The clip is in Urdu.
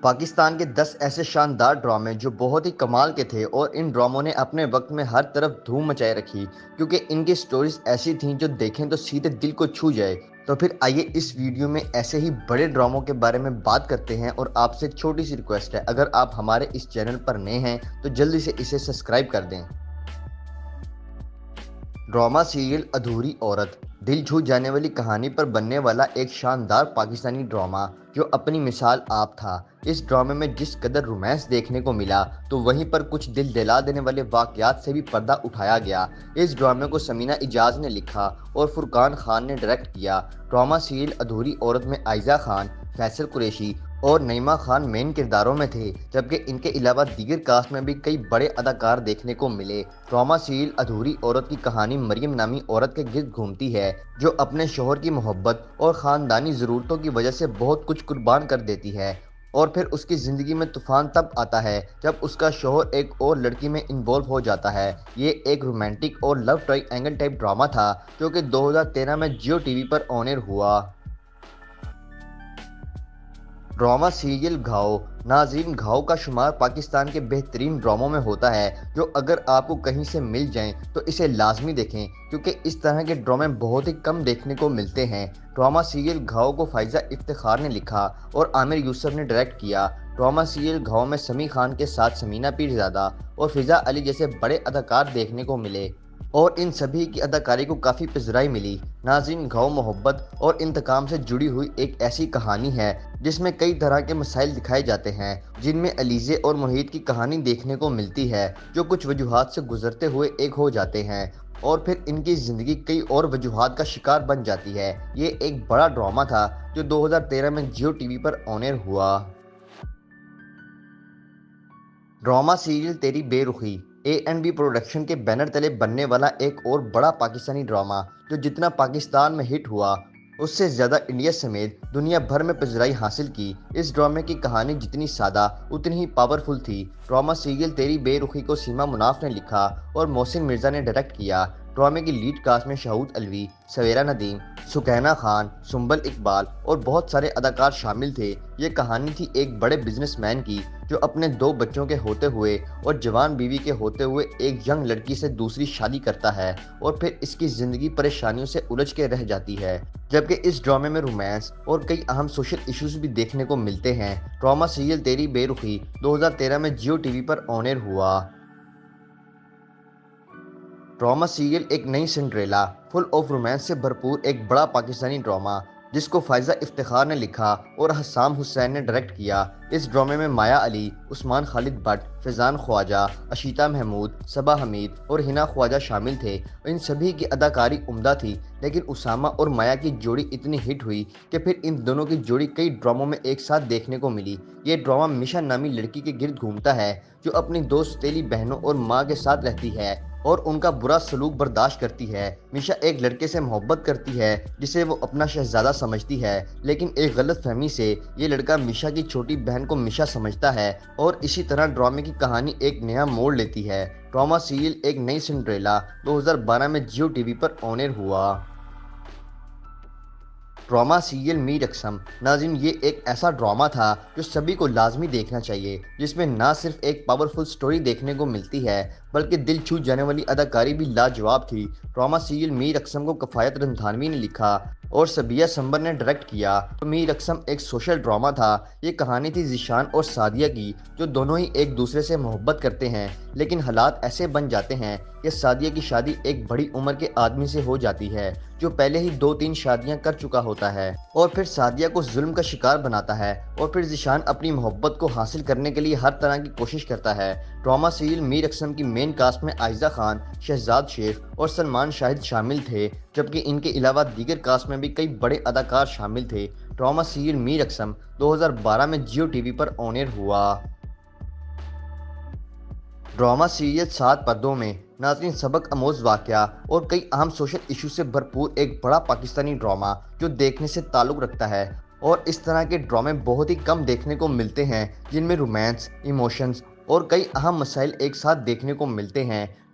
پاکستان کے 10 ایسے شاندار ڈرامے جو بہت ہی کمال کے تھے اور ان ڈراموں نے اپنے وقت میں ہر طرف دھوم مچائے رکھی کیونکہ ان کی سٹوریز ایسی تھیں جو دیکھیں تو سیدھے دل کو چھو جائے۔ تو پھر آئیے اس ویڈیو میں ایسے ہی بڑے ڈراموں کے بارے میں بات کرتے ہیں، اور آپ سے ایک چھوٹی سی ریکویسٹ ہے، اگر آپ ہمارے اس چینل پر نئے ہیں تو جلدی سے اسے سبسکرائب کر دیں۔ ڈرامہ سیریل ادھوری عورت دل چھو جانے والی کہانی پر بننے والا ایک شاندار پاکستانی ڈرامہ جو اپنی مثال آپ تھا۔ اس ڈرامے میں جس قدر رومانس دیکھنے کو ملا تو وہیں پر کچھ دل دہلا دینے والے واقعات سے بھی پردہ اٹھایا گیا۔ اس ڈرامے کو سمینہ اجاز نے لکھا اور فرقان خان نے ڈائریکٹ کیا۔ ڈرامہ سیریل ادھوری عورت میں عائزہ خان، فیصل قریشی اور نعیمہ خان مین کرداروں میں تھے، جبکہ ان کے علاوہ دیگر کاسٹ میں بھی کئی بڑے اداکار دیکھنے کو ملے۔ ڈرامہ سیریل ادھوری عورت کی کہانی مریم نامی عورت کے گرد گھومتی ہے جو اپنے شوہر کی محبت اور خاندانی ضرورتوں کی وجہ سے بہت کچھ قربان کر دیتی ہے، اور پھر اس کی زندگی میں طوفان تب آتا ہے جب اس کا شوہر ایک اور لڑکی میں انوالو ہو جاتا ہے۔ یہ ایک رومانٹک اور لو ٹرائی اینگل ٹائپ ڈرامہ تھا جو کہ 2013 میں جیو ٹی وی پر آن ایئر ہوا۔ ڈرامہ سیریل گھاؤ ناظرین، گھاؤ کا شمار پاکستان کے بہترین ڈراموں میں ہوتا ہے جو اگر آپ کو کہیں سے مل جائیں تو اسے لازمی دیکھیں کیونکہ اس طرح کے ڈرامے بہت ہی کم دیکھنے کو ملتے ہیں۔ ڈرامہ سیریل گھاؤ کو فائزہ افتخار نے لکھا اور عامر یوسف نے ڈائریکٹ کیا۔ ڈرامہ سیریل گھاؤ میں سمیع خان کے ساتھ سمینہ پیرزادہ اور فضا علی جیسے بڑے اداکار دیکھنے کو ملے، اور ان سبھی کی اداکاری کو کافی پذیرائی ملی۔ ناظرین، گھاؤ محبت اور انتقام سے جڑی ہوئی ایک ایسی کہانی ہے جس میں کئی طرح کے مسائل دکھائے جاتے ہیں، جن میں علیزے اور محیط کی کہانی دیکھنے کو ملتی ہے جو کچھ وجوہات سے گزرتے ہوئے ایک ہو جاتے ہیں، اور پھر ان کی زندگی کئی اور وجوہات کا شکار بن جاتی ہے۔ یہ ایک بڑا ڈرامہ تھا جو 2013 میں جیو ٹی وی پر آن ایئر ہوا۔ ڈرامہ سیریل تیری بے رخی A&B پروڈکشن کے بینر تلے بننے والا ایک اور بڑا پاکستانی ڈرامہ جو جتنا پاکستان میں ہٹ ہوا اس سے زیادہ انڈیا سمیت دنیا بھر میں پذیرائی حاصل کی۔ اس ڈرامے کی کہانی جتنی سادہ اتنی ہی پاورفل تھی۔ ڈرامہ سیریل تیری بے رخی کو سیما مناف نے لکھا اور محسن مرزا نے ڈائریکٹ کیا۔ ڈرامے کی لیڈ کاسٹ میں شہود علوی، سویرا ندیم، سکینہ خان، سنبل اقبال اور بہت سارے اداکار شامل تھے۔ یہ کہانی تھی ایک بڑے بزنس مین کی جو اپنے 2 بچوں کے ہوتے ہوئے اور جوان بیوی کے ہوتے ہوئے ایک ینگ لڑکی سے دوسری شادی کرتا ہے، اور پھر اس کی زندگی پریشانیوں سے الجھ کے رہ جاتی ہے، جبکہ اس ڈرامے میں رومانس اور کئی اہم سوشل ایشوز بھی دیکھنے کو ملتے ہیں۔ ڈرامہ سیریل تیری بے رخی 2013 میں جیو ٹی وی پر آن ایئر ہوا۔ ڈرامہ سیریل ایک نئی سنڈریلا فل آف رومانس سے بھرپور ایک بڑا پاکستانی ڈرامہ جس کو فائزہ افتخار نے لکھا اور حسام حسین نے ڈائریکٹ کیا۔ اس ڈرامے میں مایا علی، عثمان خالد بٹ، فیضان خواجہ، اشیتا محمود، صبا حمید اور ہنا خواجہ شامل تھے۔ ان سبھی کی اداکاری عمدہ تھی، لیکن اسامہ اور مایا کی جوڑی اتنی ہٹ ہوئی کہ پھر ان دونوں کی جوڑی کئی ڈراموں میں ایک ساتھ دیکھنے کو ملی۔ یہ ڈرامہ میشا نامی لڑکی کے گرد گھومتا ہے جو اپنی 2 سوتیلی بہنوں اور ماں کے ساتھ رہتی ہے اور ان کا برا سلوک برداشت کرتی ہے۔ میشا ایک لڑکے سے محبت کرتی ہے جسے وہ اپنا شہزادہ سمجھتی ہے، لیکن ایک غلط فہمی سے یہ لڑکا میشا کی چھوٹی بہن کو میشا سمجھتا ہے، اور اسی طرح ڈرامے کی کہانی ایک نیا موڑ لیتی ہے۔ ڈرامہ سیریل ایک نئی سنڈریلا 2012 میں جیو ٹی وی پر آن ایئر ہوا۔ ڈرامہ سیریل میر اقسم ناظرین، یہ ایک ایسا ڈرامہ تھا جو سبھی کو لازمی دیکھنا چاہیے، جس میں نہ صرف ایک پاورفل سٹوری دیکھنے کو ملتی ہے بلکہ دل چھو جانے والی اداکاری بھی لاجواب تھی۔ ڈرامہ سیریل میر اقسم کو کفایت رندھانوی نے لکھا اور سبیہ سمبر نے ڈائریکٹ کیا۔ میر اقسم ایک سوشل ڈرامہ تھا۔ یہ کہانی تھی ذیشان اور سعدیہ کی جو دونوں ہی ایک دوسرے سے محبت کرتے ہیں، لیکن حالات ایسے بن جاتے ہیں کہ سعدیہ کی شادی ایک بڑی عمر کے آدمی سے ہو جاتی ہے جو پہلے ہی 2-3 شادیاں کر چکا ہوتا ہے، اور پھر سعدیہ کو ظلم کا شکار بناتا ہے، اور پھر ذیشان اپنی محبت کو حاصل کرنے کے لیے ہر طرح کی کوشش کرتا ہے۔ ڈرامہ سیریل میر اقسم کی مین کاسٹ میں عائزہ خان، شہزاد شیخ اور سلمان شاہد شامل تھے، جبکہ ان کے علاوہ دیگر کاسٹ میں بھی کئی بڑے اداکار شامل تھے۔ ڈرامہ سیریل میر اقسم 2012 میں جیو ٹی وی پر آن ایئر ہوا۔ ڈرامہ سیریل 7 پردوں میں ناظرین، سبق آموز واقعہ اور کئی اہم سوشل ایشو سے بھرپور ایک بڑا پاکستانی ڈرامہ جو دیکھنے سے تعلق رکھتا ہے، اور اس طرح کے ڈرامے بہت ہی کم دیکھنے کو ملتے ہیں جن میں رومانس، ایموشنز اور کئی اہم مسائل ایک ساتھ دیکھنے کو ملتے ہیں۔